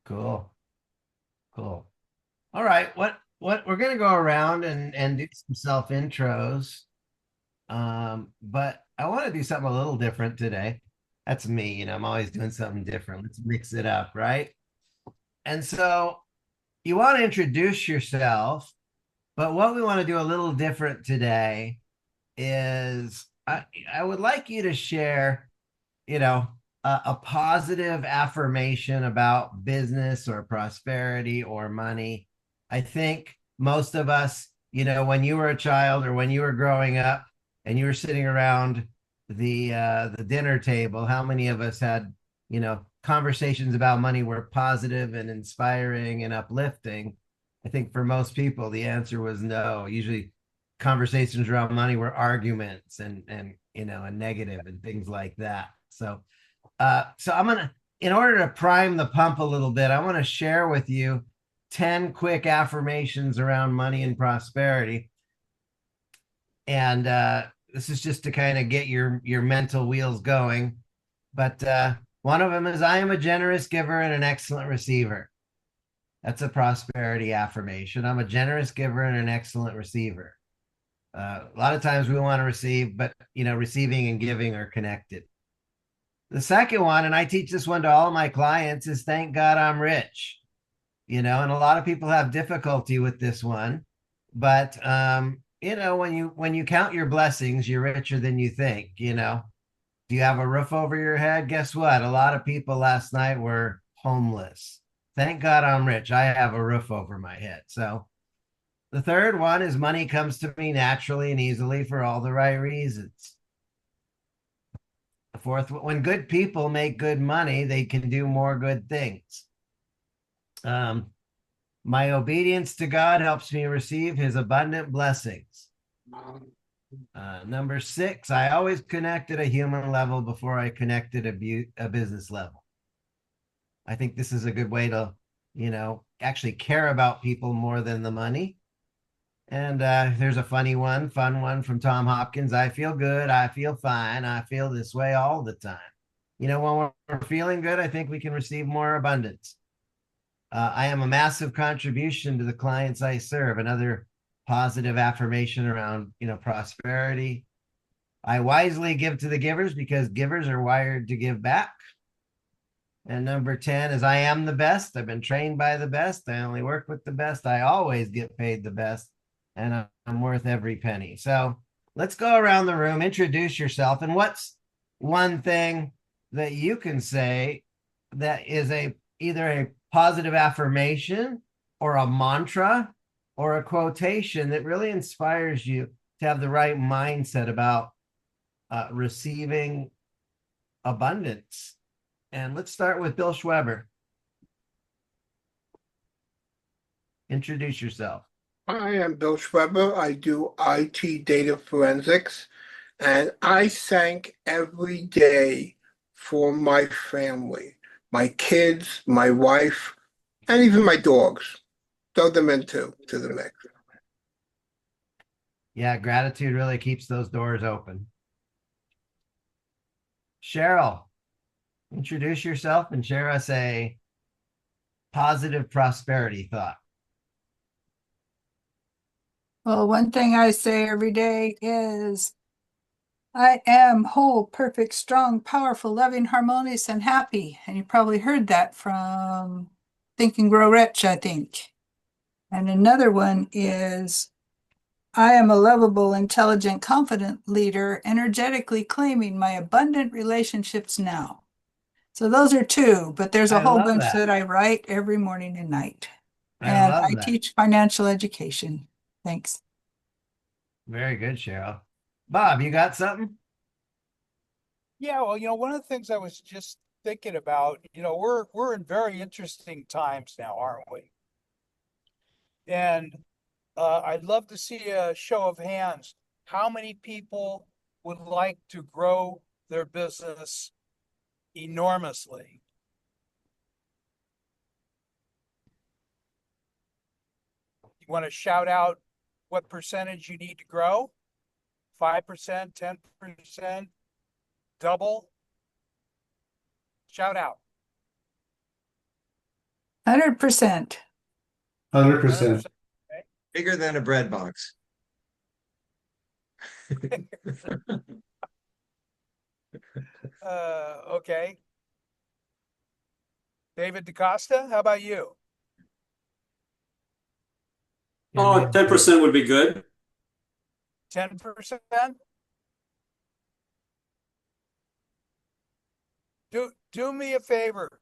Cool. Cool. All right. What we're gonna go around and do some self intros. But I want to do something a little different today. That's me, I'm always doing something different. Let's mix it up, right? And so you want to introduce yourself, but what we want to do a little different today is I would like you to share, you know, a positive affirmation about business or prosperity or money. I think most of us, when you were a child or when you were growing up and you were sitting around the dinner table, how many of us had, conversations about money were positive and inspiring and uplifting? I think for most people, the answer was no. Usually conversations around money were arguments and negative and things like that. So I'm gonna, in order to prime the pump a little bit, I want to share with you 10 quick affirmations around money and prosperity. And this is just to kind of get your mental wheels going. But one of them is, I am a generous giver and an excellent receiver. That's a prosperity affirmation. I'm a generous giver and an excellent receiver. A lot of times we want to receive, but receiving and giving are connected. The second one, and I teach this one to all of my clients, is thank God I'm rich. And a lot of people have difficulty with this one, but when you count your blessings, you're richer than you think. Do you have a roof over your head? Guess what? A lot of people last night were homeless. Thank God I'm rich. I have a roof over my head. So the third one is, money comes to me naturally and easily for all the right reasons. The fourth, when good people make good money, they can do more good things. Um, my obedience to God helps me receive his abundant blessings. Number six, I always connect at a human level before I connected a business level. I think this is a good way to, actually care about people more than the money. And there's a fun one from Tom Hopkins. I feel good. I feel fine. I feel this way all the time. When we're feeling good, I think we can receive more abundance. I am a massive contribution to the clients I serve. Another positive affirmation around, prosperity. I wisely give to the givers because givers are wired to give back. And number 10 is, I am the best. I've been trained by the best. I only work with the best. I always get paid the best. And I'm worth every penny. So let's go around the room, introduce yourself. And what's one thing that you can say that is either a positive affirmation or a mantra or a quotation that really inspires you to have the right mindset about receiving abundance? And let's start with Bill Schweber. Introduce yourself. I am Bill Schweber. I do IT data forensics, and I thank every day for my family, my kids, my wife, and even my dogs. Throw them into to the mix. Yeah, gratitude really keeps those doors open. Cheryl, introduce yourself and share us a positive prosperity thought. Well, one thing I say every day is, I am whole, perfect, strong, powerful, loving, harmonious, and happy. And you probably heard that from Think and Grow Rich, I think. And another one is, I am a lovable, intelligent, confident leader, energetically claiming my abundant relationships now. So those are two, but there's a I whole love bunch that. that I write every morning and night. I And love I that. teach financial education. Thanks. Very good, Cheryl. Bob, you got something? Yeah, well, one of the things I was just thinking about, we're in very interesting times now, aren't we? And I'd love to see a show of hands. How many people would like to grow their business enormously? You want to shout out what percentage you need to grow? 5%, 10%, double? Shout out. 100%. 100%. Bigger than a bread box. Okay. David DaCosta, how about you? Oh, 10% would be good. 10%? Do me a favor.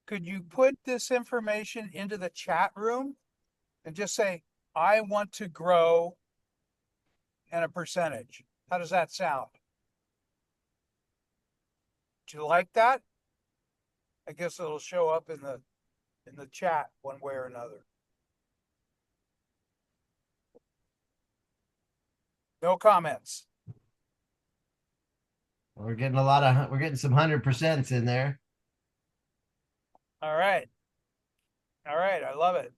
Could you put this information into the chat room and just say, I want to grow and a percentage? How does that sound? Do you like that? I guess it'll show up in the chat one way or another. No comments. We're getting we're getting some 100% in there. All right. All right. I love it.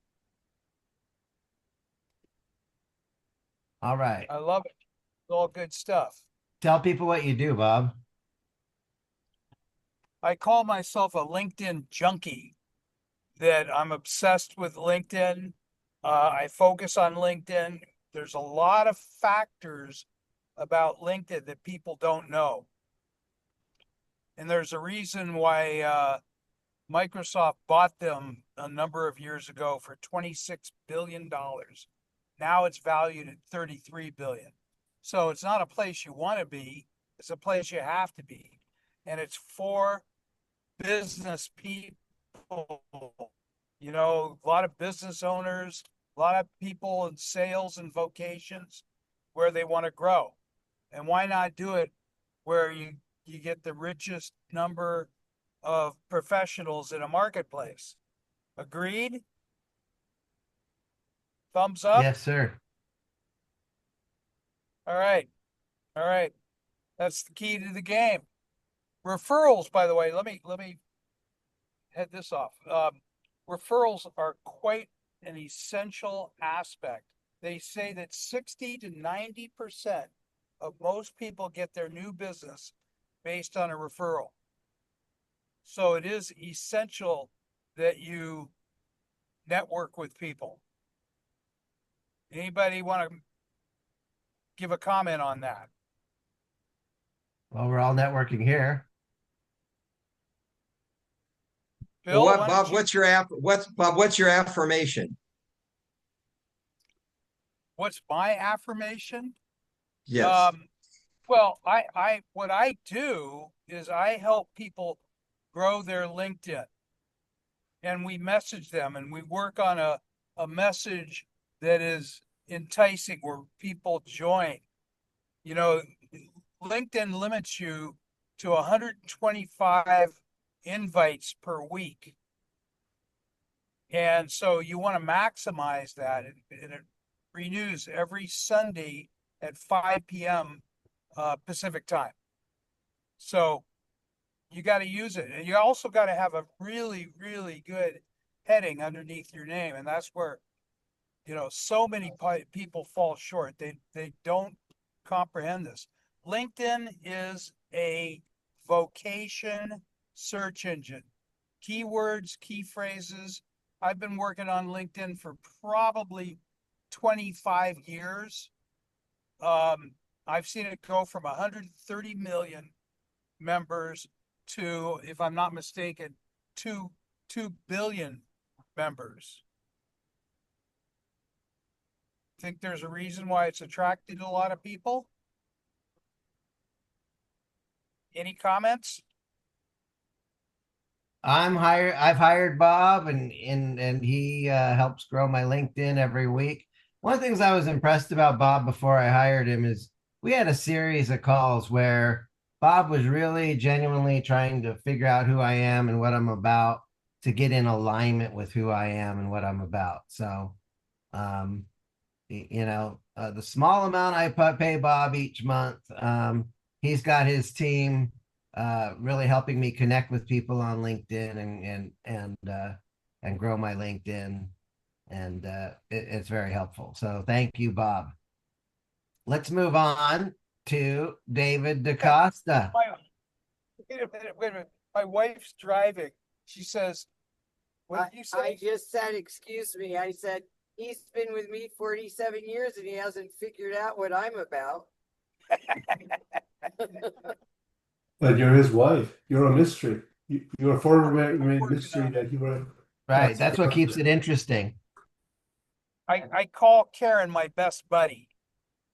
All right. I love it. It's all good stuff. Tell people what you do, Bob. I call myself a LinkedIn junkie, that I'm obsessed with LinkedIn. I focus on LinkedIn. There's a lot of factors about LinkedIn that people don't know. And there's a reason why Microsoft bought them a number of years ago for $26 billion. Now it's valued at $33 billion. So it's not a place you want to be, it's a place you have to be. And it's for business people, you know, a lot of business owners, a lot of people in sales and vocations where they want to grow. And why not do it where you get the richest number of professionals in a marketplace? Agreed? Thumbs up? Yes, sir. All right. All right. That's the key to the game. Referrals, by the way, let me head this off. Referrals are quite an essential aspect. They say that 60 to 90% of most people get their new business based on a referral. So it is essential that you network with people. Anybody want to give a comment on that? Well, we're all networking here. Bill, Well, why Bob, don't you- what's your affirmation? what's my affirmation? Yes. Well, what I do is I help people grow their LinkedIn, and we message them, and we work on a message that is enticing where people join. You know, LinkedIn limits you to 125 invites per week. And so you want to maximize that, and it renews every Sunday at 5 p.m. Pacific time. So you got to use it. And you also got to have a really, really good heading underneath your name. And that's where, you know, so many people fall short. They don't comprehend this. LinkedIn is a vocation search engine. Keywords, key phrases. I've been working on LinkedIn for probably 25 years. I've seen it go from 130 million members to, if I'm not mistaken, 2 billion members. Think there's a reason why it's attracted a lot of people? Any comments? I've hired Bob, and he helps grow my LinkedIn every week. One of the things I was impressed about Bob before I hired him is we had a series of calls where Bob was really genuinely trying to figure out who I am and what I'm about, to get in alignment with who I am and what I'm about. So, the small amount I pay Bob each month, he's got his team really helping me connect with people on LinkedIn and grow my LinkedIn, and it's very helpful. So thank you, Bob. Let's move on to David DaCosta. Wait a minute. My wife's driving, She says, what did you I say? just said, excuse me. I said, he's been with me 47 years and he hasn't figured out what I'm about. But you're his wife. You're a mystery. You're a former Working mystery on it. that you were. Right. That's what keeps it interesting. I call Karen my best buddy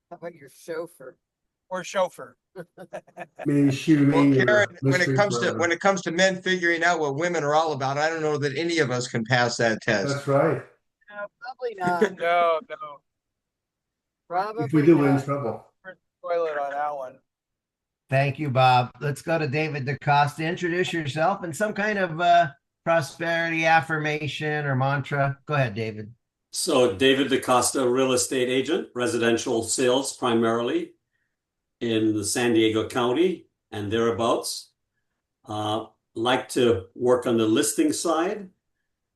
How about your chauffeur? or chauffeur. Maybe she Well, remained your Karen, mystery forever. when it comes to men figuring out what women are all about, I don't know that any of us can pass that test. That's right. No, probably not. No. If we Probably do, we're in not. trouble. Toilet on that one. Thank you, Bob. Let's go to David DaCosta. Introduce yourself and some kind of prosperity affirmation or mantra. Go ahead, David. So, David DaCosta, real estate agent, residential sales primarily in the San Diego County and thereabouts. Like to work on the listing side.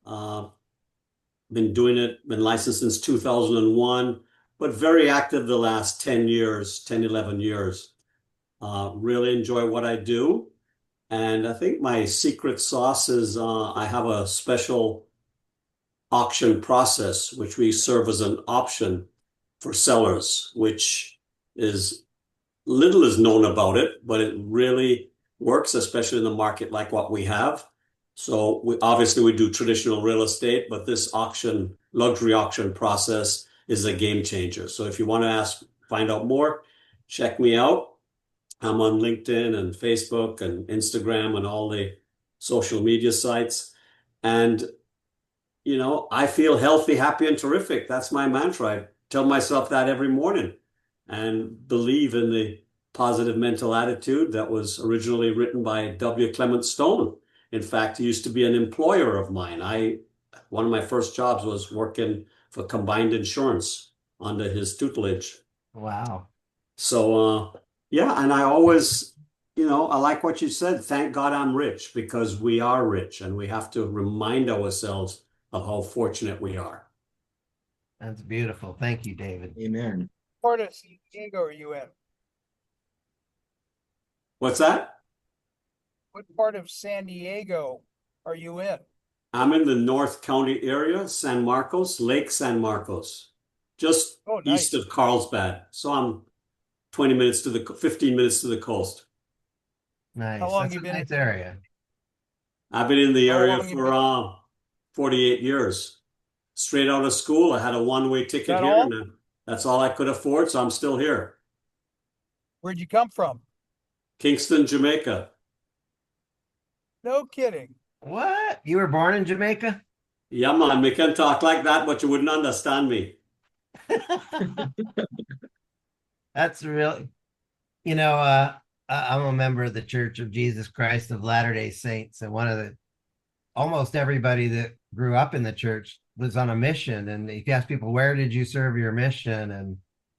Been doing it, been licensed since 2001, but very active the last 10 years, 10, 11 years. Really enjoy what I do. And I think my secret sauce is I have a special auction process, which we serve as an option for sellers, which is little is known about it, but it really works, especially in a market like what we have. So we do traditional real estate, but this luxury auction process is a game changer. So if you want to find out more, check me out. I'm on LinkedIn and Facebook and Instagram and all the social media sites. And, I feel healthy, happy, and terrific. That's my mantra. I tell myself that every morning and believe in the positive mental attitude that was originally written by W. Clement Stone. In fact, he used to be an employer of mine. One of my first jobs was working for Combined Insurance under his tutelage. Wow. So, yeah, and I always, I like what you said. Thank God I'm rich, because we are rich and we have to remind ourselves of how fortunate we are. That's beautiful. Thank you, David. Amen. What part of San Diego are you in? What's that? What part of San Diego are you in? I'm in the North County area, San Marcos, Lake San Marcos, just nice. east of Carlsbad. So I'm 15 minutes to the coast. Nice. How long That's you a been nice in- area. I've been in the How area long you for 48 years. Straight out of school, I had a one-way ticket that here, all? and that's all I could afford, so I'm still here. Where'd you come from? Kingston, Jamaica. No kidding. What? You were born in Jamaica? Yeah, man, we can talk like that, but you wouldn't understand me. That's really, I'm a member of the Church of Jesus Christ of Latter-day Saints, and almost everybody that grew up in the church was on a mission. And if you ask people, where did you serve your mission? And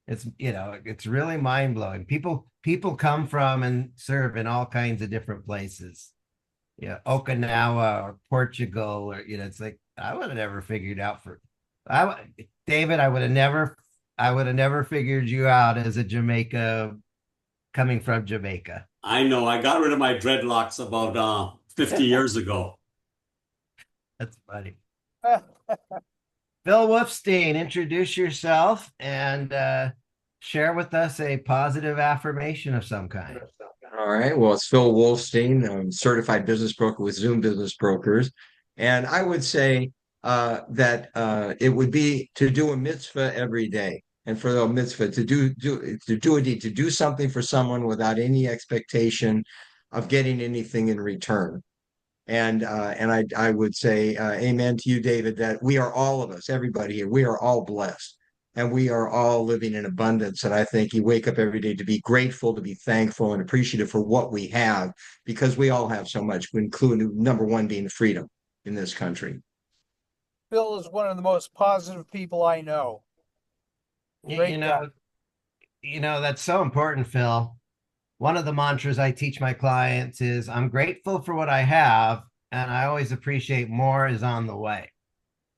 it's really mind-blowing. People come from and serve in all kinds of different places. Yeah, Okinawa or Portugal, or it's like I would have never figured out David, I would have never figured you out as a coming from Jamaica. I know. I got rid of my dreadlocks about 50 years ago. That's funny. Phil Wolfstein, introduce yourself and share with us a positive affirmation of some kind. All right. Well, it's Phil Wolfstein. I'm certified business broker with Zoom Business Brokers. And I would say that it would be to do a mitzvah every day. And for the mitzvah to do a deed, to do something for someone without any expectation of getting anything in return. And I would say amen to you, David, that we are all of us, everybody here, we are all blessed. And we are all living in abundance. And I think you wake up every day to be grateful, to be thankful and appreciative for what we have, because we all have so much, including number one being freedom in this country. Phil is one of the most positive people I know. Great guy. That's so important, Phil. One of the mantras I teach my clients is I'm grateful for what I have, and I always appreciate more is on the way.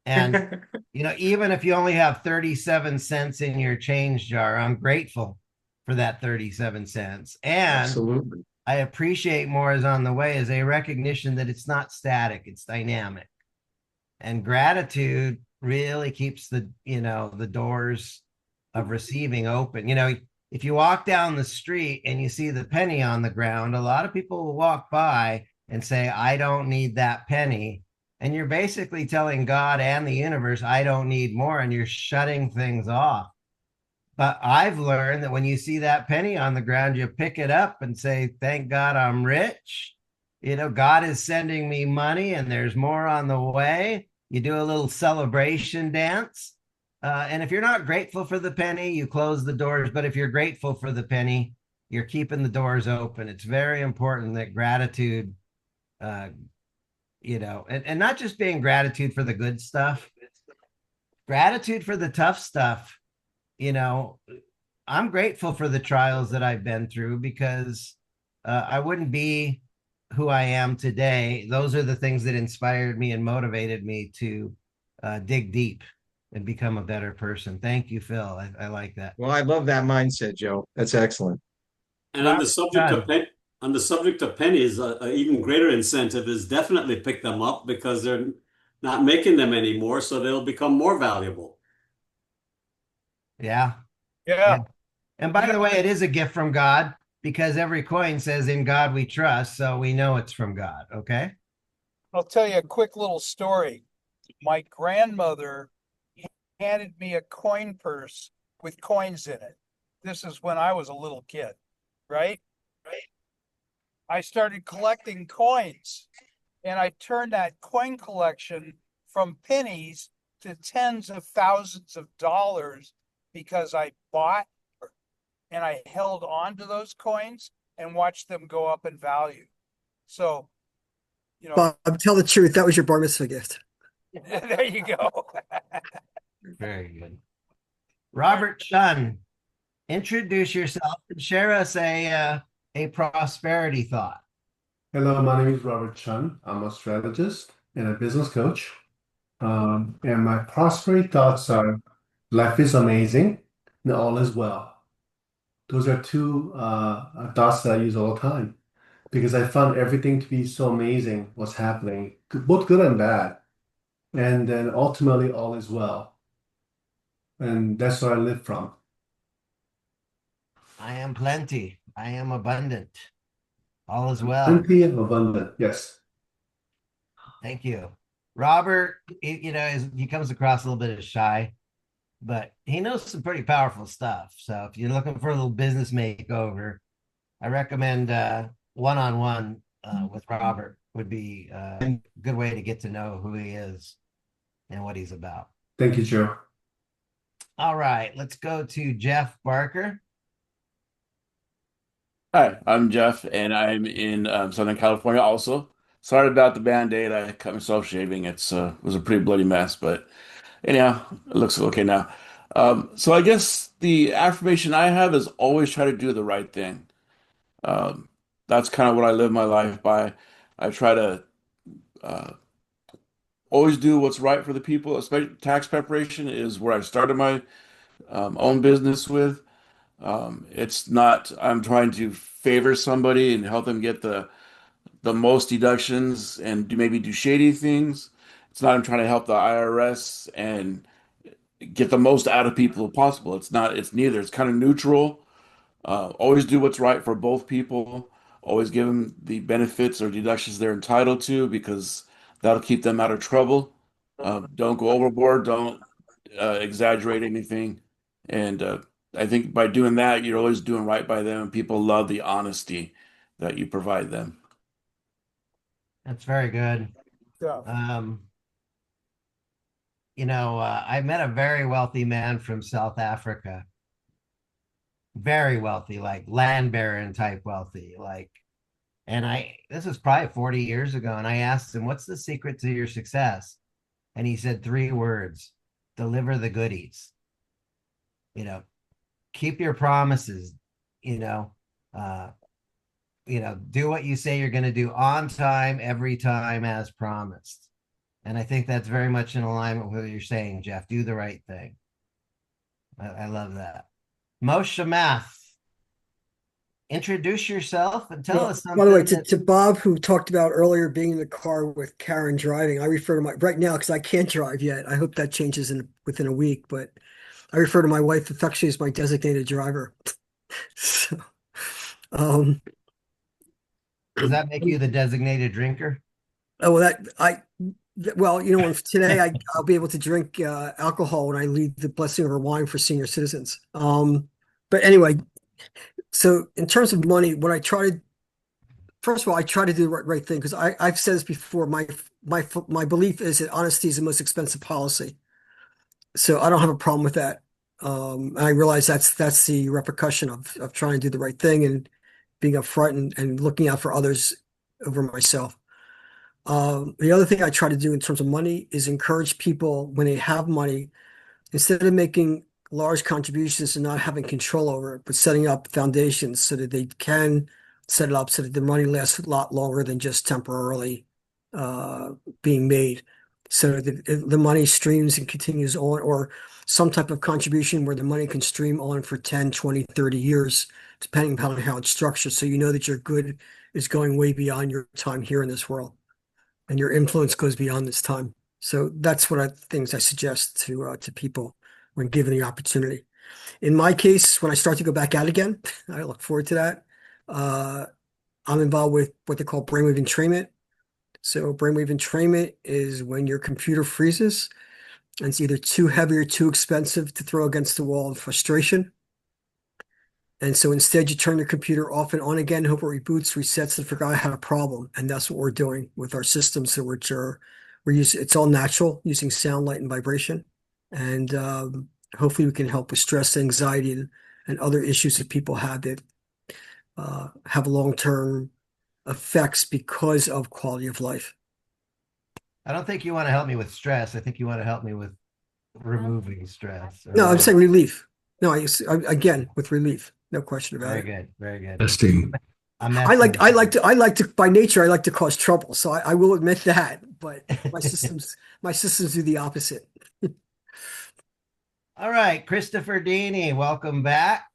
And, even if you only have 37 cents in your change jar, I'm grateful for that 37 cents. And Absolutely. I appreciate more is on the way is a recognition that it's not static, it's dynamic. And gratitude really keeps the doors of receiving open. If you walk down the street and you see the penny on the ground, a lot of people will walk by and say, I don't need that penny. And you're basically telling God and the universe, I don't need more. And you're shutting things off. But I've learned that when you see that penny on the ground, you pick it up and say, thank God I'm rich. God is sending me money and there's more on the way. You do a little celebration dance. And if you're not grateful for the penny, you close the doors. But if you're grateful for the penny, you're keeping the doors open. It's very important that gratitude, and not just being gratitude for the good stuff, gratitude for the tough stuff. you know, I'm grateful for the trials that I've been through because I wouldn't be who I am today. Those are the things that inspired me and motivated me to dig deep and become a better person. Thank you, Phil. I like that. Well, I love that mindset, Joe. That's excellent. And on the Robert subject of Dunn. pennies, an even greater incentive is definitely pick them up because they're not making them anymore, so they'll become more valuable. Yeah. Yeah. And by the way, it is a gift from God because every coin says in God we trust. So we know it's from God. Okay. I'll tell you a quick little story. My grandmother handed me a coin purse with coins in it. This is when I was a little kid, right? I started collecting coins and I turned that coin collection from pennies to tens of thousands of dollars because I bought and I held on to those coins and watched them go up in value. So, Bob, tell the truth. That was your bar mitzvah gift. there you go. Very good. Robert Shun, introduce yourself and share us a prosperity thought. Hello, my name is Robert Chun. I'm a strategist and a business coach. And my prosperity thoughts are life is amazing and all is well. Those are two thoughts that I use all the time because I found everything to be so amazing what's happening, both good and bad. And then ultimately all is well. And that's what I live from. I am plenty. I am abundant. All is well. Plenty and abundant. Yes. Thank you. Robert, he comes across a little bit of shy, but he knows some pretty powerful stuff. So if you're looking for a little business makeover, I recommend one-on-one with Robert would be a good way to get to know who he is and what he's about. Thank you, Joe. All right, let's go to Jeff Barker. Hi, I'm Jeff, and I'm in Southern California also. Sorry about the band-aid. I cut myself shaving. It was a pretty bloody mess, but anyhow, it looks okay now. So I guess the affirmation I have is always try to do the right thing. Um, that's kind of what I live my life by. I try to uh, always do what's right for the people. Especially tax preparation is where I started my own business with. It's not I'm trying to favor somebody and help them get the most deductions and maybe do shady things. It's not I'm trying to help the IRS and get the most out of people possible. It's not, it's neither. It's kind of neutral. Always do what's right for both people. Always give them the benefits or deductions they're entitled to because that'll keep them out of trouble. Don't go overboard. Don't exaggerate anything. And I think by doing that, you're always doing right by them. And people love the honesty that you provide them. That's very good. Stuff. I met a very wealthy man from South Africa. Very wealthy, like land baron type wealthy. This was probably 40 years ago. And I asked him, what's the secret to your success? And he said 3 words: deliver the goodies. Keep your promises, do what you say you're going to do on time, every time as promised. And I think that's very much in alignment with what you're saying, Jeff. Do the right thing. I love that. Moshe Math, introduce yourself and tell us By the way, something that to Bob, who talked about earlier being in the car with Karen driving, I refer to my right now because I can't drive yet. I hope that changes within a week, but I refer to my wife affectionately as my designated driver. So, um, does that make you the designated drinker? oh, well, well, today I'll be able to drink alcohol when I lead the blessing over wine for senior citizens. But anyway, so in terms of money, first of all, I try to do the right thing because I've said this before. My belief is that honesty is the most expensive policy. So I don't have a problem with that. And I realize that's the repercussion of trying to do the right thing and being upfront and looking out for others over myself. The other thing I try to do in terms of money is encourage people when they have money, instead of making large contributions and not having control over it, but setting up foundations so that they can set it up so that the money lasts a lot longer than just temporarily being made. So that the money streams and continues on, or some type of contribution where the money can stream on for 10, 20, 30 years, depending upon how it's structured. So you know that your good is going way beyond your time here in this world, and your influence goes beyond this time. So that's things I suggest to people when given the opportunity. In my case, when I start to go back out again, I look forward to that. I'm involved with what they call brainwave entrainment. So brainwave entrainment is when your computer freezes and it's either too heavy or too expensive to throw against the wall in frustration. And so instead you turn your computer off and on again, hope it reboots, resets, and forgot I had a problem. And that's what we're doing with our systems, we're using, it's all natural, using sound, light, and vibration. And hopefully we can help with stress, anxiety, and other issues that people have that have long-term effects because of quality of life. I don't think you want to help me with stress. I think you want to help me with removing stress. No, I'm saying relief. No, again, with relief, no question about Very it. good, very good. Testing. I like to, by nature, I like to cause trouble. So I will admit that, but my systems do the opposite. All right, Christopher Deeney, welcome back.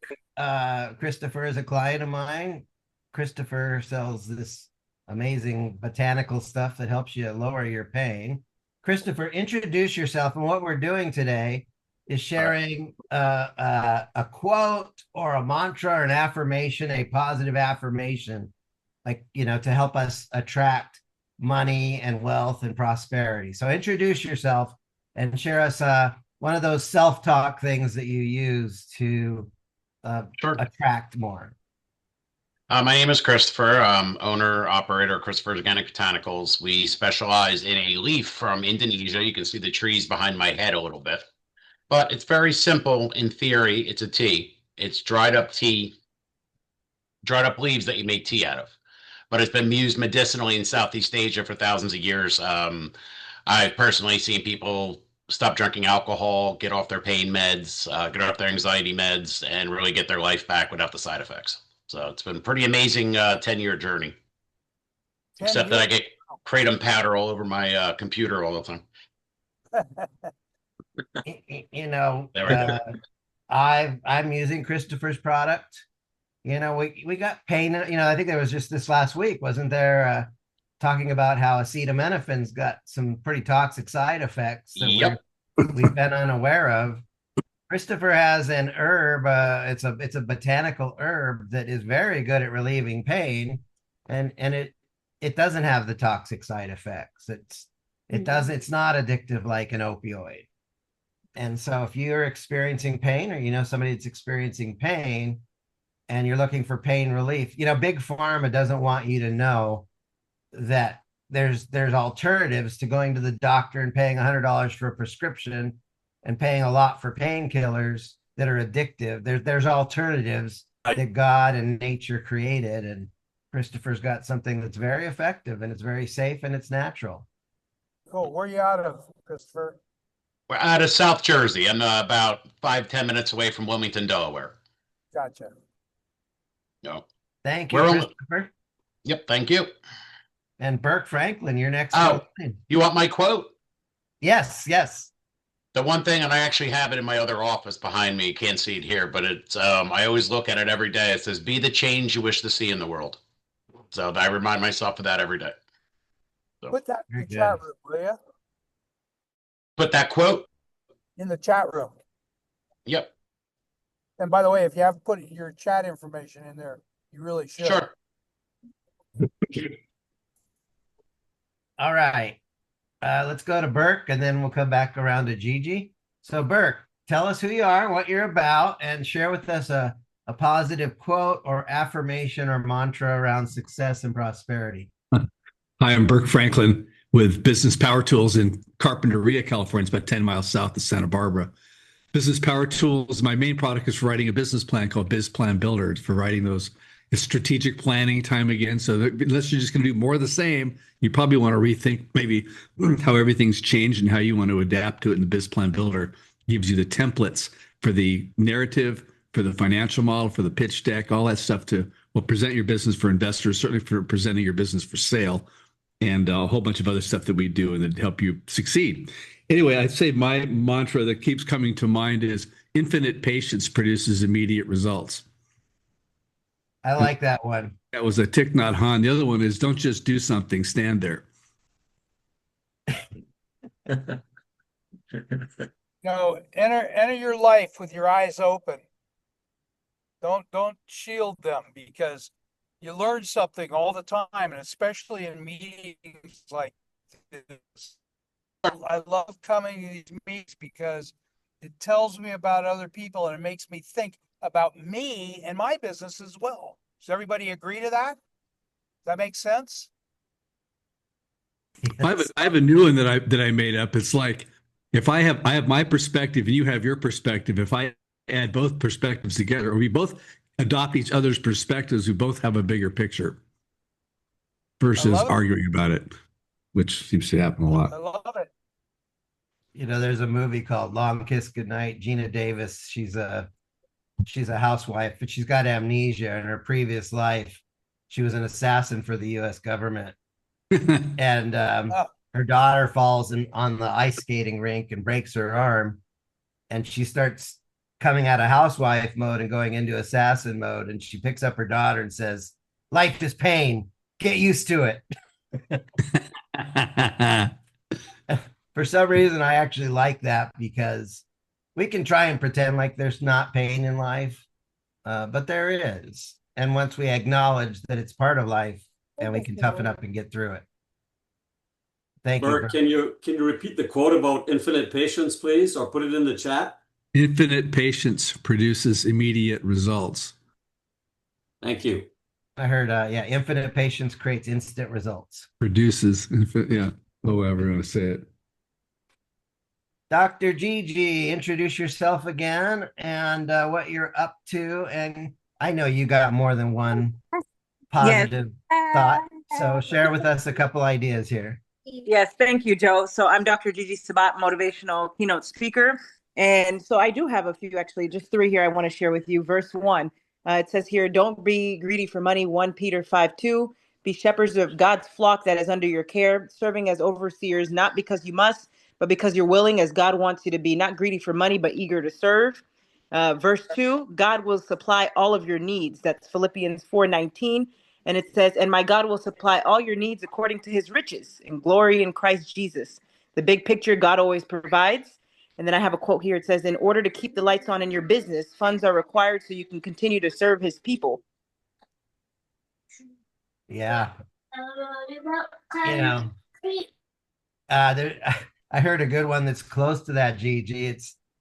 Christopher is a client of mine. Christopher sells this amazing botanical stuff that helps you lower your pain. Christopher, introduce yourself. And what we're doing today is sharing a quote or a mantra or an affirmation, a positive affirmation, to help us attract money and wealth and prosperity. So introduce yourself and share us one of those self-talk things that you use to attract more. My name is Christopher. Owner, operator of Christopher's Organic Botanicals. We specialize in a leaf from Indonesia. You can see the trees behind my head a little bit. But it's very simple in theory. It's a tea. It's dried up leaves that you make tea out of. But it's been used medicinally in Southeast Asia for thousands of years. I've personally seen people stop drinking alcohol, get off their pain meds, get off their anxiety meds, and really get their life back without the side effects. So it's been a pretty amazing 10-year journey. Except that I get kratom powder all over my computer all the time. I'm using Christopher's product. We got pain. I think there was just this last week, wasn't there? Talking about how acetaminophen's got some pretty toxic side effects that we've been unaware of. Christopher has an herb. It's a botanical herb that is very good at relieving pain, and it doesn't have the toxic side effects. It's not addictive like an opioid. And so if you're experiencing pain, or somebody that's experiencing pain, and you're looking for pain relief, Big Pharma doesn't want you to know that there's alternatives to going to the doctor and paying $100 for a prescription and paying a lot for painkillers that are addictive. There's alternatives that God and nature created, and Christopher's got something that's very effective, and it's very safe, and it's natural. Cool. Where are you out of, Christopher? We're out of South Jersey. I'm about 5-10 minutes away from Wilmington, Delaware. Gotcha. No. Thank you, Christopher. Yep, thank you. And Burke Franklin, you're next. Oh, you want my quote? Yes. The one thing, and I actually have it in my other office behind me. You can't see it here, but it's I always look at it every day. It says, "Be the change you wish to see in the world." So I remind myself of that every day. So Put that in Very the good. chat room, will you? put that quote. In the chat room. Yep. And by the way, if you haven't put your chat information in there, you really should. Sure. All right. Let's go to Burke and then we'll come back around to Gigi. So Burke, tell us who you are, what you're about, and share with us a positive quote or affirmation or mantra around success and prosperity. Hi, I'm Burke Franklin with Business Power Tools in Carpinteria, California. It's about 10 miles south of Santa Barbara. Business Power Tools, my main product is for writing a business plan called Biz Plan Builder. It's for writing those. It's strategic planning time again. So that, unless you're just going to do more of the same, you probably want to rethink maybe how everything's changed and how you want to adapt to it. And the Biz Plan Builder gives you the templates for the narrative, for the financial model, for the pitch deck, all that stuff to present your business for investors, certainly for presenting your business for sale, and a whole bunch of other stuff that we do and that help you succeed. Anyway, I'd say my mantra that keeps coming to mind is infinite patience produces immediate results. I like that one. That was a Thich Nhat Hanh. The other one is don't just do something, stand there. No, enter your life with your eyes open. Don't shield them, because you learn something all the time, and especially in meetings like this. I love coming to these meetings because it tells me about other people and it makes me think about me and my business as well. Does everybody agree to that? Does that make sense? Yes. I have a new one that I made up. It's like if I have my perspective and you have your perspective, if I add both perspectives together, or we both adopt each other's perspectives, we both have a bigger picture versus arguing about it, which seems to happen a lot. I love it. You know, there's a movie called Long Kiss Goodnight. Gina Davis, she's a housewife, but she's got amnesia. In her previous life, she was an assassin for the U.S. government. And her daughter falls on the ice skating rink and breaks her arm. And she starts coming out of housewife mode and going into assassin mode. And she picks up her daughter and says, "Life is pain. Get used to it." For some reason, I actually like that, because we can try and pretend like there's not pain in life, but there is. And once we acknowledge that it's part of life, and we can toughen up and get through it. Thank you. Bert, can you repeat the quote about infinite patience, please, or put it in the chat? Infinite patience produces immediate results. Thank you. I heard, infinite patience creates instant results. Produces, yeah, however you want to say it. Dr. Gigi, introduce yourself again and what you're up to. And I know you got more than one positive thought, so share with us a couple ideas here. Yes, thank you, Joe. So I'm Dr. Gigi Sabat, motivational keynote speaker. And so I do have a few, actually, just 3 here I want to share with you. Verse 1, it says here, don't be greedy for money. 1 Peter 5:2, be shepherds of God's flock that is under your care, serving as overseers, not because you must, but because you're willing, as God wants you to be, not greedy for money, but eager to serve. Verse 2, God will supply all of your needs. That's Philippians 4:19. And it says, and my God will supply all your needs according to his riches and glory in Christ Jesus. The big picture, God always provides. And then I have a quote here. It says, in order to keep the lights on in your business, funds are required so you can continue to serve his people. Yeah. You know, I heard a good one that's close to that, Gigi.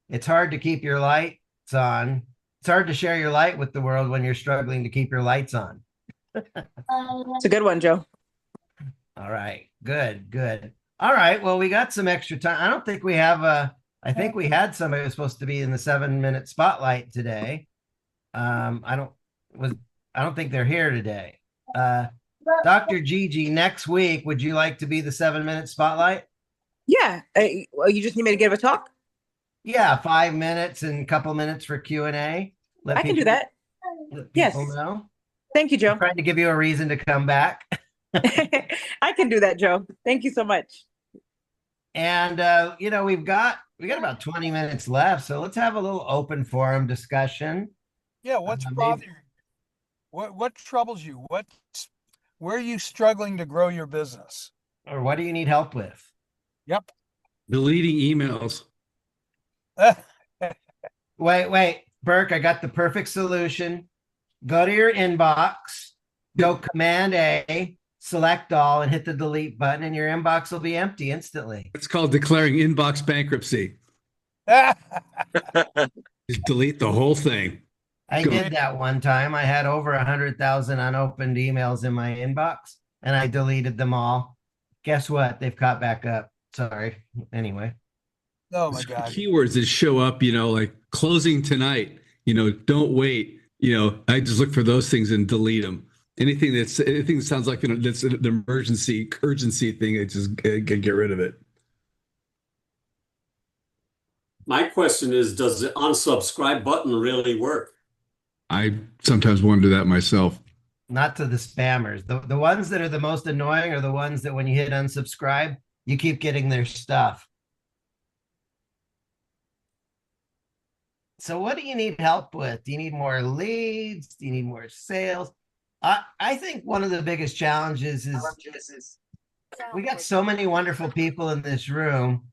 It's hard to keep your lights on. It's hard to share your light with the world when you're struggling to keep your lights on. It's a good one, Joe. All right. Good. All right. Well, we got some extra time. I don't think we have I think we had somebody who was supposed to be in the 7-minute spotlight today. I don't think they're here today. Dr. Gigi, next week, would you like to be the 7-minute spotlight? Yeah. You just need me to give a talk? Yeah, 5 minutes and a couple minutes for Q&A. I can do that. Let Yes. people know. Thank you, Joe. I'm trying to give you a reason to come back. I can do that, Joe. Thank you so much. And, we've got we got about 20 minutes left, so let's have a little open forum discussion. Yeah, what's Maybe, bothering you? What troubles you? Where are you struggling to grow your business? or what do you need help with? Yep. Deleting emails. Wait, Burke, I got the perfect solution. Go to your inbox, go Command A, select all, and hit the delete button, and your inbox will be empty instantly. It's called declaring inbox bankruptcy. Just delete the whole thing. I Go. did that one time. I had over 100,000 unopened emails in my inbox, and I deleted them all. Guess what? They've caught back up. Sorry. Anyway. Oh my God. Keywords that show up, like closing tonight, don't wait. I just look for those things and delete them. Anything that sounds like that's an urgency thing, I just get rid of it. My question is, does the unsubscribe button really work? I sometimes wonder that myself. Not to the spammers. The ones that are the most annoying are the ones that when you hit unsubscribe, you keep getting their stuff. So what do you need help with? Do you need more leads? Do you need more sales? I think one of the biggest challenges is we got so many wonderful people in this room,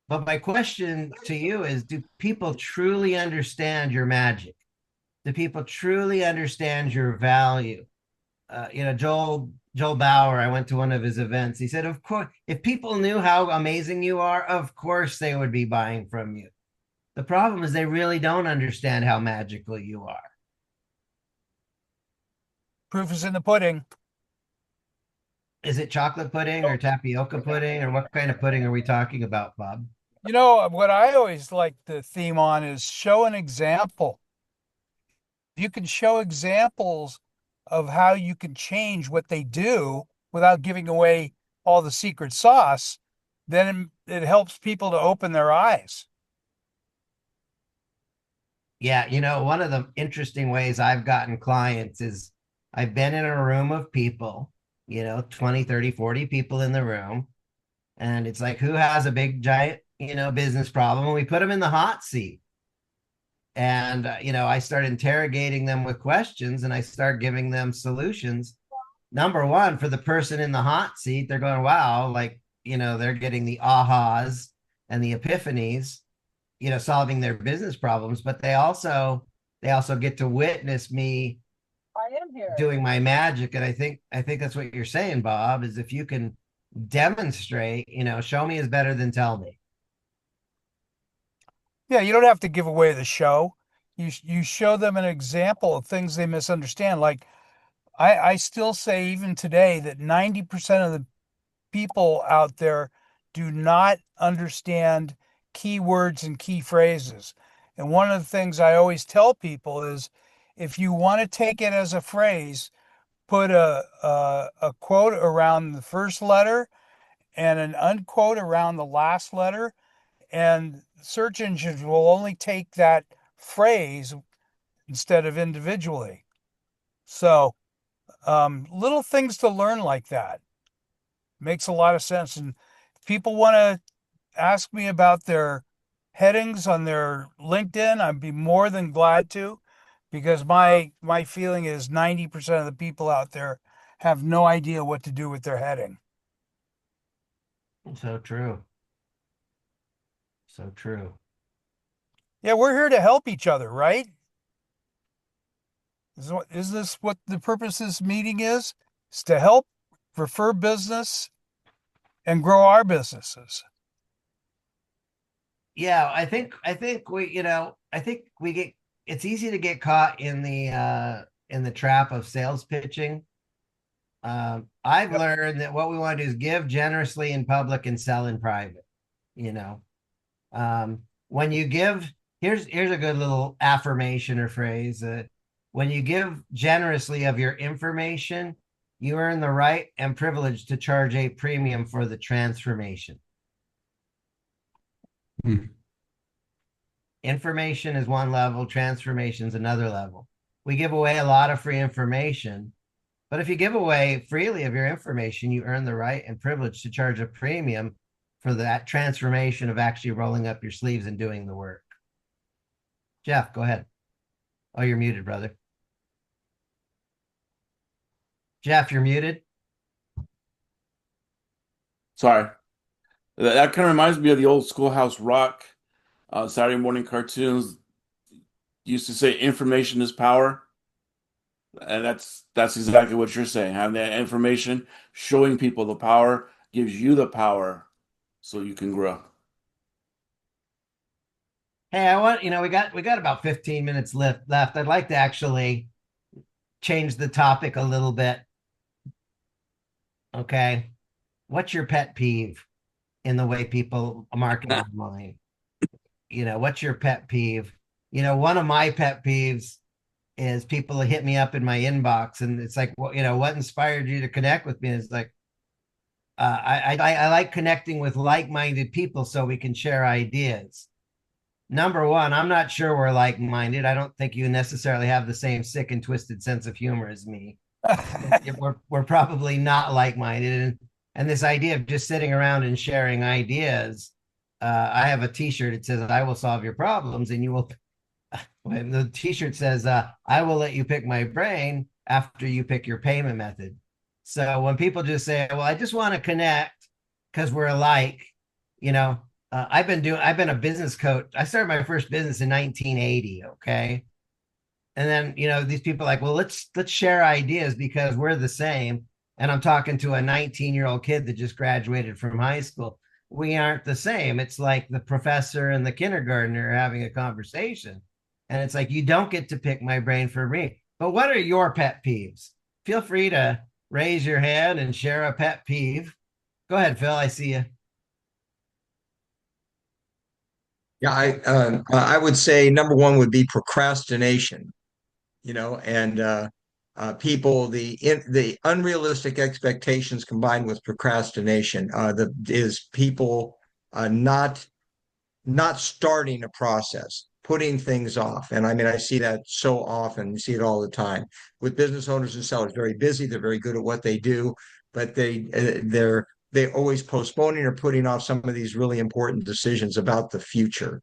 but my question to you is, do people truly understand your magic? Do people truly understand your value? Joel Bauer, I went to one of his events. He said, of course, if people knew how amazing you are, of course they would be buying from you. The problem is they really don't understand how magical you are. Proof is in the pudding. Is it chocolate pudding or tapioca pudding, or what kind of pudding are we talking about, Bob? What I always like the theme on is show an example. If you can show examples of how you can change what they do without giving away all the secret sauce, then it helps people to open their eyes. Yeah, one of the interesting ways I've gotten clients is I've been in a room of people, 20, 30, 40 people in the room. And it's like, who has a big, giant, business problem? And we put them in the hot seat. And, I start interrogating them with questions and I start giving them solutions. Number one, for the person in the hot seat, they're going, wow, they're getting the ahas and the epiphanies, solving their business problems, but they also get to witness me doing my magic. And I think that's what you're saying, Bob, is if you can demonstrate, show me is better than tell me. Yeah, you don't have to give away the show. You show them an example of things they misunderstand. Like I still say even today that 90% of the people out there do not understand keywords and key phrases. And one of the things I always tell people is if you want to take it as a phrase, put a quote around the first letter and an unquote around the last letter, and search engines will only take that phrase instead of individually. So little things to learn like that makes a lot of sense. And if people want to ask me about their headings on their LinkedIn, I'd be more than glad to, because my feeling is 90% of the people out there have no idea what to do with their heading. So true. So true. Yeah, we're here to help each other, right? Is this what the purpose of this meeting is? Is to help refer business and grow our businesses. Yeah, I think we get, it's easy to get caught in the trap of sales pitching. I've learned that what we want to do is give generously in public and sell in private. When you give, here's a good little affirmation or phrase. When you give generously of your information, you earn the right and privilege to charge a premium for the transformation. Information is one level, transformation is another level. We give away a lot of free information, but if you give away freely of your information, you earn the right and privilege to charge a premium for that transformation of actually rolling up your sleeves and doing the work. Jeff, go ahead. Oh, you're muted, brother. Jeff, you're muted. Sorry. That kind of reminds me of the old Schoolhouse Rock Saturday morning cartoons. Used to say information is power. And that's exactly what you're saying. Having that information, showing people the power, gives you the power so you can grow. Hey, I want, we got about 15 minutes left. I'd like to actually change the topic a little bit. Okay. What's your pet peeve in the way people market online? What's your pet peeve? One of my pet peeves is people hit me up in my inbox and it's like, well, what inspired you to connect with me? It's like, I like connecting with like-minded people so we can share ideas. Number one, I'm not sure we're like-minded. I don't think you necessarily have the same sick and twisted sense of humor as me. we're probably not like-minded. And this idea of just sitting around and sharing ideas, I have a t-shirt. It says, I will solve your problems and you will. The t-shirt says, I will let you pick my brain after you pick your payment method. So when people just say, well, I just want to connect because we're alike, I've been a business coach. I started my first business in 1980. Okay. And then, these people are like, well, let's share ideas because we're the same. And I'm talking to a 19-year-old kid that just graduated from high school. We aren't the same. It's like the professor and the kindergartner having a conversation. And it's like, you don't get to pick my brain for me. But what are your pet peeves? Feel free to raise your hand and share a pet peeve. Go ahead, Phil. I see you. Yeah, I would say number one would be procrastination, and people the unrealistic expectations combined with procrastination is people not starting a process, putting things off. And I mean, I see that so often. You see it all the time with business owners and sellers. Very busy, they're very good at what they do, but they're always postponing or putting off some of these really important decisions about the future,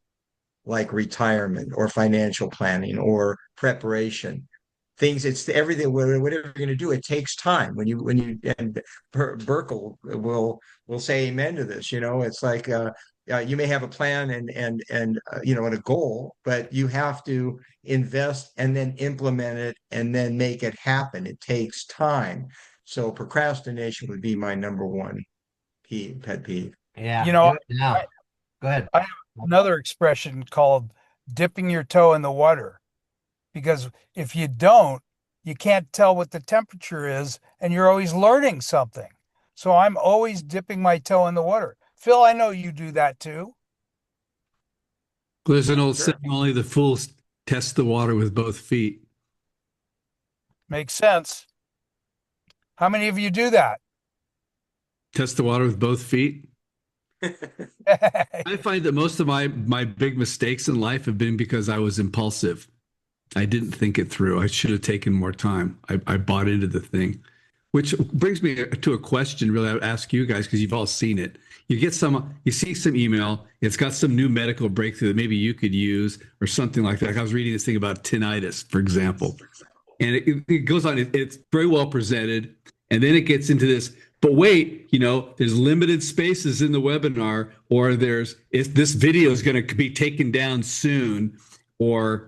like retirement or financial planning or preparation. Things, it's everything, whatever you're going to do, it takes time. And Burkle will say amen to this. It's like you may have a plan and a goal, but you have to invest and then implement it and then make it happen. It takes time. So procrastination would be my number one pet peeve. Yeah. You know, Do it now. Go ahead. I have another expression called dipping your toe in the water, because if you don't, you can't tell what the temperature is and you're always learning something. So I'm always dipping my toe in the water. Phil, I know you do that too. There's an old Sure. saying, only the fools test the water with both feet. Makes sense. How many of you do that? Test the water with both feet. I find that most of my big mistakes in life have been because I was impulsive. I didn't think it through. I should have taken more time. I bought into the thing, which brings me to a question. Really, I would ask you guys because you've all seen it. You see some email. It's got some new medical breakthrough that maybe you could use or something like that. Like I was reading this thing about tinnitus, for example, and it goes on. It's very well presented, and then it gets into this. But wait, there's limited spaces in the webinar, or this video is going to be taken down soon, and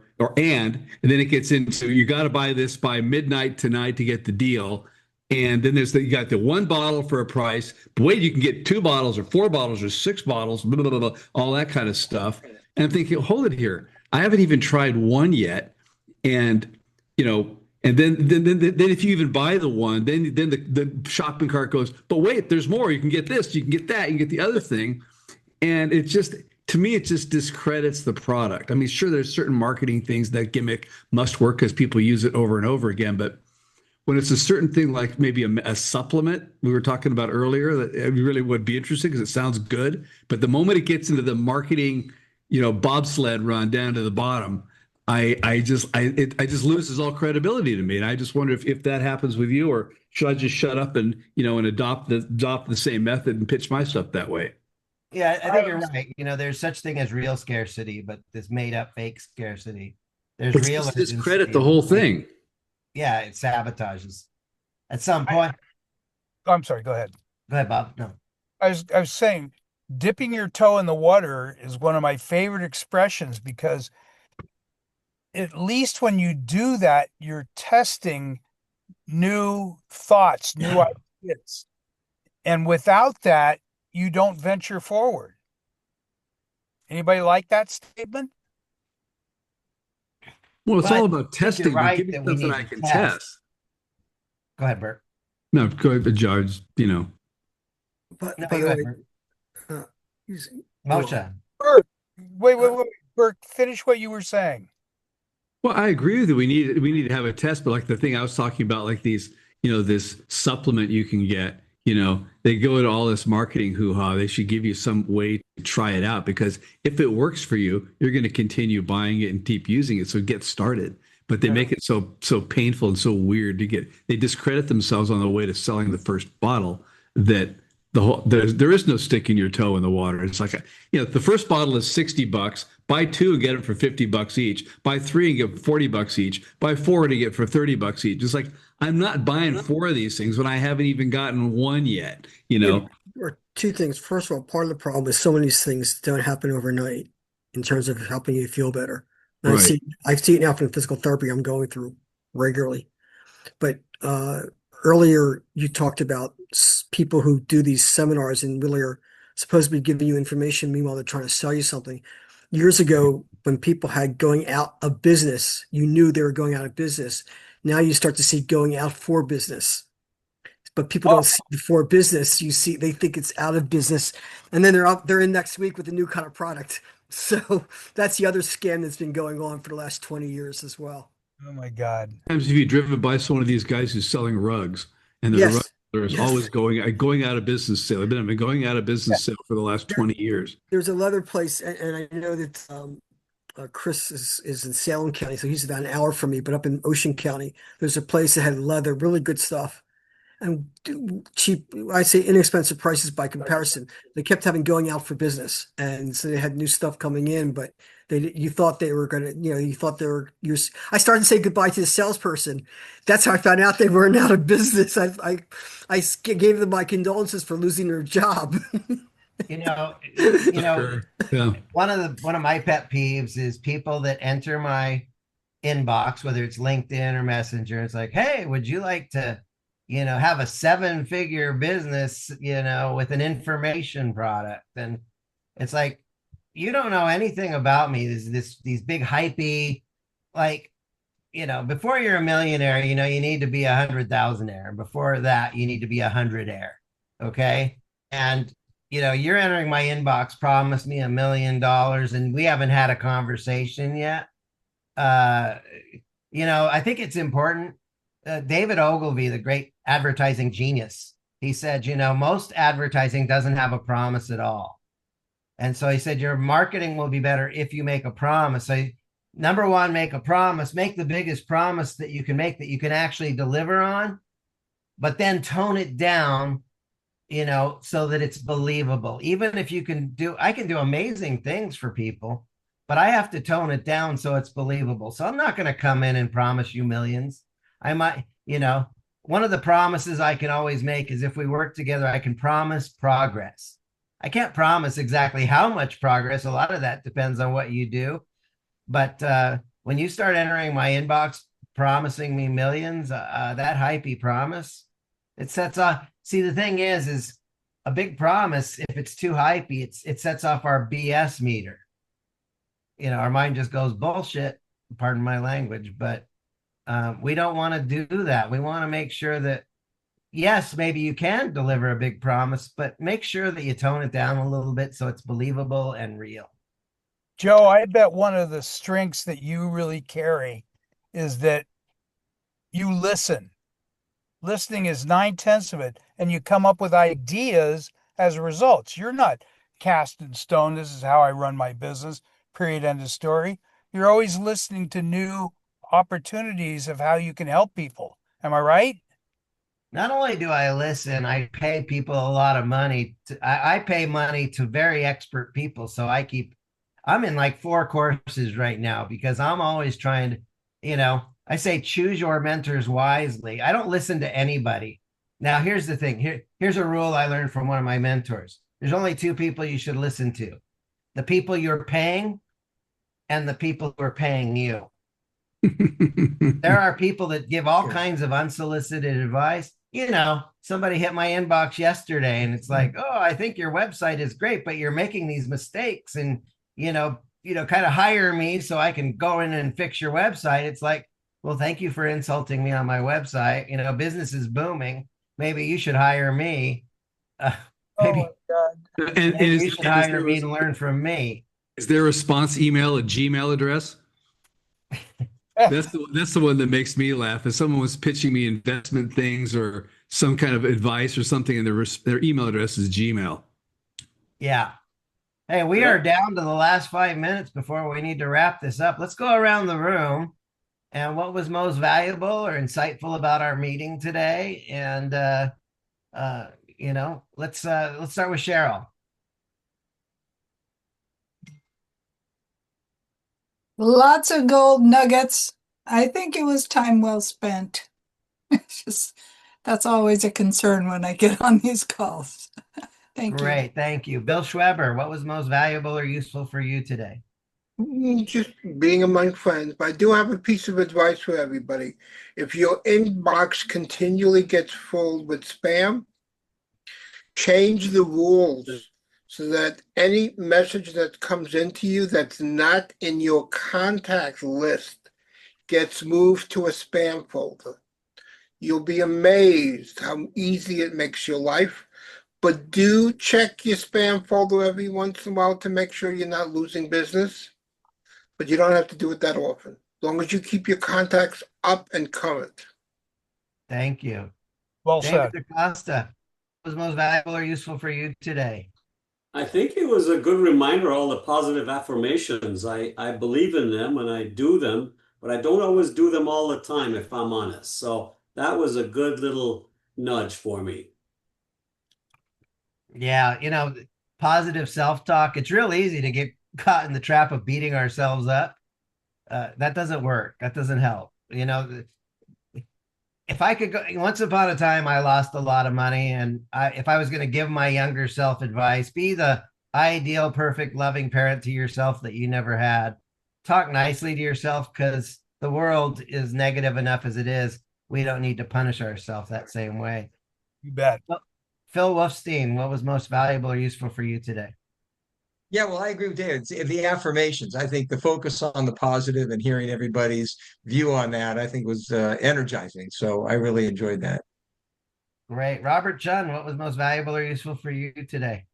then it gets into you got to buy this by midnight tonight to get the deal. And then you got the one bottle for a price, but wait, you can get 2 bottles or 4 bottles or 6 bottles, blah, blah, blah, blah, all that kind of stuff. And I'm thinking, hold it here. I haven't even tried one yet. And, and then if you even buy the one, then the shopping cart goes, but wait, there's more. You can get this, you can get that, you can get the other thing. And to me, it just discredits the product. I mean, sure, there's certain marketing things that gimmick must work because people use it over and over again. But when it's a certain thing like maybe a supplement we were talking about earlier, that it really would be interesting because it sounds good. But the moment it gets into the marketing, bobsled run down to the bottom, it just loses all credibility to me. And I just wonder if that happens with you, or should I just shut up and adopt the same method and pitch my stuff that way? Yeah, I think you're right. There's such thing as real scarcity, but this made up fake scarcity. There's But real discredit urgency the and whole fake. thing. Yeah, it sabotages. At some I, point, I'm sorry, go ahead. go ahead, Bob. No. I was saying dipping your toe in the water is one of my favorite expressions because at least when you do that, you're testing new thoughts, new ideas. And without that, you don't venture forward. Anybody like that statement? Well, it's Well, I all about think you're testing, but give right me that we something need I to can test. test. Go ahead, Bert. No, go ahead, George. But No, by you the go ahead, way, Bert. uh, he's- well, Moshe. Bert, wait, wait, uh, wait. Bert, finish what you were saying. Well, I agree with you. We need to have a test, but like the thing I was talking about, like these, this supplement you can get, they go into all this marketing hoo-ha. They should give you some way to try it out because if it works for you, you're going to continue buying it and keep using it. So get started. But they make it so painful and so weird to get. They discredit themselves on the way to selling the first bottle that there is no sticking your toe in the water. It's like the first bottle is $60. Buy two and get it for $50 each. Buy three and get $40 each. Buy four and get for $30 each. It's like I'm not buying four of these things when I haven't even gotten one yet. yeah, or two things. First of all, part of the problem is some of these things don't happen overnight in terms of helping you feel better. And Right. I see it now from physical therapy I'm going through regularly. But earlier you talked about people who do these seminars and really are supposed to be giving you information. Meanwhile, they're trying to sell you something. Years ago, when people had going out of business, you knew they were going out of business. Now you start to see going out for business, but people Oh, don't see the for business. You see, they think it's out of business, and then they're in next week with a new kind of product. So that's the other scam that's been going on for the last 20 years as well. oh my God. Sometimes have you driven by some of these guys who's selling rugs and the rug Yes, dealer is always yes. going out of business sale. They've been going out of business sale for the last 20 years. There's a leather place, and I know that Chris is in Salem County, so he's about an hour from me. But up in Ocean County, there's a place that had leather, really good stuff, and cheap. I say inexpensive prices by comparison. They kept having going out for business, and so they had new stuff coming in, but you thought they were gonna, you thought they were. I started to say goodbye to the salesperson. That's how I found out they weren't out of business. I gave them my condolences for losing their job. You know, you know, Sure. Yeah. one of my pet peeves is people that enter my inbox, whether it's LinkedIn or Messenger. It's like, hey, would you like to, have a seven-figure business, with an information product? And it's like, you don't know anything about me. These big hypey, like, before you're a millionaire, you need to be 100,000-aire. Before that, you need to be 100-aire. Okay. And, you're entering my inbox, promise me $1 million, and we haven't had a conversation yet. Uh, I think it's important. David Ogilvy, the great advertising genius, he said, most advertising doesn't have a promise at all. And so he said, your marketing will be better if you make a promise. So, number one, make a promise, make the biggest promise that you can make that you can actually deliver on, but then tone it down, so that it's believable. Even if I can do amazing things for people, but I have to tone it down so it's believable. So I'm not going to come in and promise you millions. I might, one of the promises I can always make is if we work together, I can promise progress. I can't promise exactly how much progress. A lot of that depends on what you do. But when you start entering my inbox promising me millions, that hypey promise, it sets off. See, the thing is a big promise, if it's too hypey, it sets off our BS meter. Our mind just goes bullshit, pardon my language, but we don't want to do that. We want to make sure that, yes, maybe you can deliver a big promise, but make sure that you tone it down a little bit so it's believable and real. Joe, I bet one of the strengths that you really carry is that you listen. Listening is 9/10 of it, and you come up with ideas as a result. You're not cast in stone. This is how I run my business, period, end of story. You're always listening to new opportunities of how you can help people. Am I right? Not only do I listen, I pay people a lot of money. I pay money to very expert people. So I'm in like 4 courses right now because I'm always trying to, I say choose your mentors wisely. I don't listen to anybody. Now, here's the thing. Here's a rule I learned from one of my mentors. There's only 2 people you should listen to: the people you're paying and the people who are paying you. There are people that give all kinds of unsolicited advice. Somebody hit my inbox yesterday and it's like, oh, I think your website is great, but you're making these mistakes, and kind of hire me so I can go in and fix your website. It's like, well, thank you for insulting me on my website. Business is booming. Maybe you should hire me. Uh, Oh maybe my God. maybe you should hire me to learn from me. Is their response email a Gmail address? That's the one that makes me laugh. If someone was pitching me investment things or some kind of advice or something, and their email address is Gmail. Yeah. Hey, we are down to the last 5 minutes before we need to wrap this up. Let's go around the room. And what was most valuable or insightful about our meeting today? And let's start with Cheryl. Lots of gold nuggets. I think it was time well spent. It's just that's always a concern when I get on these calls. Thank you. Great, thank you. Bill Schweber, what was most valuable or useful for you today? Just being among friends, but I do have a piece of advice for everybody. If your inbox continually gets full with spam, change the rules so that any message that comes into you that's not in your contact list gets moved to a spam folder. You'll be amazed how easy it makes your life. But do check your spam folder every once in a while to make sure you're not losing business. But you don't have to do it that often, as long as you keep your contacts up and current. Thank you. Well David said. DaCosta, what was most valuable or useful for you today? I think it was a good reminder, all the positive affirmations. I believe in them and I do them, but I don't always do them all the time, if I'm honest. So that was a good little nudge for me. Yeah, positive self-talk. It's real easy to get caught in the trap of beating ourselves up. That doesn't work. That doesn't help. If I could go, once upon a time, I lost a lot of money. And if I was going to give my younger self advice, be the ideal, perfect, loving parent to yourself that you never had. Talk nicely to yourself because the world is negative enough as it is. We don't need to punish ourselves that same way. You bet. Well, Phil Wolfstein, what was most valuable or useful for you today? Yeah, well, I agree with David. The affirmations, I think the focus on the positive and hearing everybody's view on that, I think was energizing. So I really enjoyed that. Great. Robert Chun, what was most valuable or useful for you today?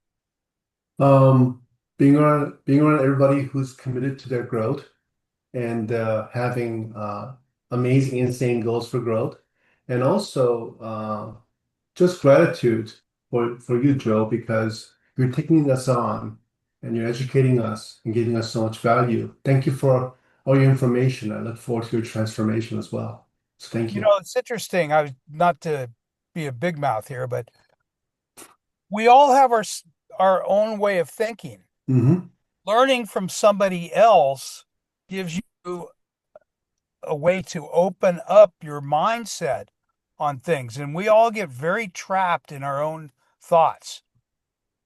Being around everybody who's committed to their growth and having amazing, insane goals for growth, and also just gratitude for you, Joe, because you're taking us on and you're educating us and giving us so much value. Thank you for all your information. I look forward to your transformation as well. So thank you. It's interesting. I was not to be a big mouth here, but we all have our own way of thinking. Mm-hmm. Learning from somebody else gives you a way to open up your mindset on things, and we all get very trapped in our own thoughts.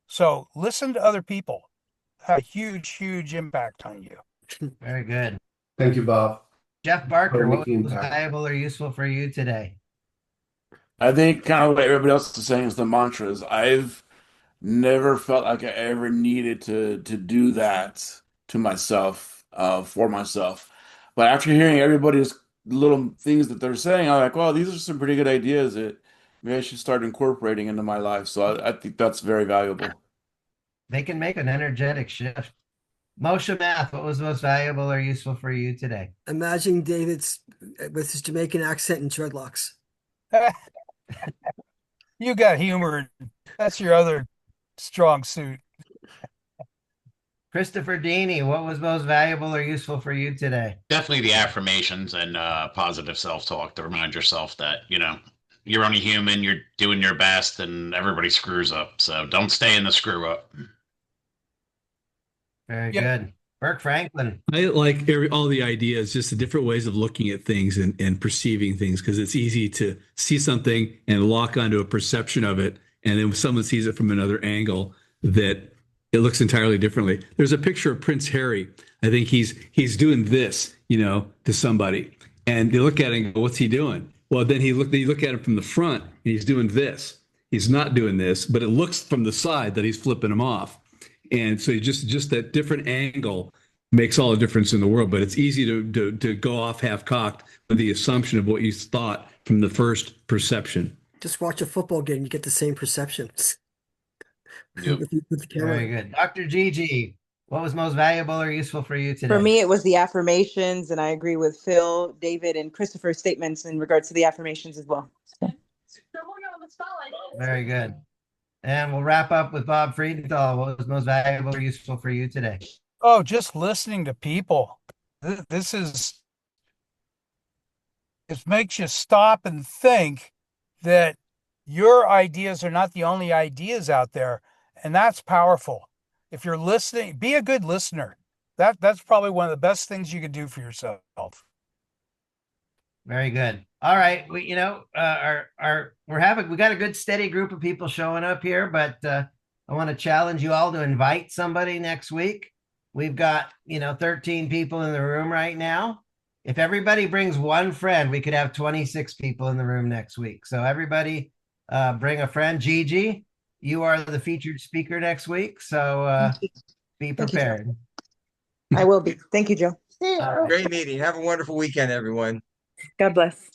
So listen to other people. Have a huge, huge impact on you. Very good. Thank you, Bob. Jeff Barker, For what making was impact. valuable or useful for you today? I think kind of what everybody else is saying is the mantras. I've never felt like I ever needed to do that to myself, for myself. But after hearing everybody's little things that they're saying, I'm like, well, these are some pretty good ideas that maybe I should start incorporating into my life. So I think that's very valuable. They can make an energetic shift. Moshe Math, what was most valuable or useful for you today? Imagine David's with his Jamaican accent and dreadlocks. You got humor. That's your other strong suit. Christopher Deeney, what was most valuable or useful for you today? Definitely the affirmations and positive self-talk to remind yourself that, you're only human. You're doing your best, and everybody screws up. So don't stay in the screw up. Very Yeah. good. Burke Franklin. I like all the ideas, just the different ways of looking at things and perceiving things, because it's easy to see something and lock onto a perception of it. And then when someone sees it from another angle, that it looks entirely differently. There's a picture of Prince Harry. I think he's doing this, to somebody. And they look at it and go, what's he doing? Well, then they look at him from the front and he's doing this. He's not doing this, but it looks from the side that he's flipping him off. And so just that different angle makes all the difference in the world. But it's easy to go off half cocked with the assumption of what you thought from the first perception. Just watch a football game, you get the same perceptions. Yep. With the camera. Very good. Dr. Gigi, what was most valuable or useful for you today? For me, it was the affirmations, and I agree with Phil, David, and Christopher's statements in regards to the affirmations as well. Very good. And we'll wrap up with Bob Friedenthal. What was most valuable or useful for you today? Oh, just listening to people. This it makes you stop and think that your ideas are not the only ideas out there. And that's powerful. If you're listening, be a good listener. That's probably one of the best things you can do for yourself. Very good. All right. We got a good steady group of people showing up here, but I want to challenge you all to invite somebody next week. We've got, 13 people in the room right now. If everybody brings one friend, we could have 26 people in the room next week. So everybody bring a friend. Gigi, you are the featured speaker next week. So be prepared. I will be. Thank you, Joe. Great meeting. Have a wonderful weekend, everyone. God bless.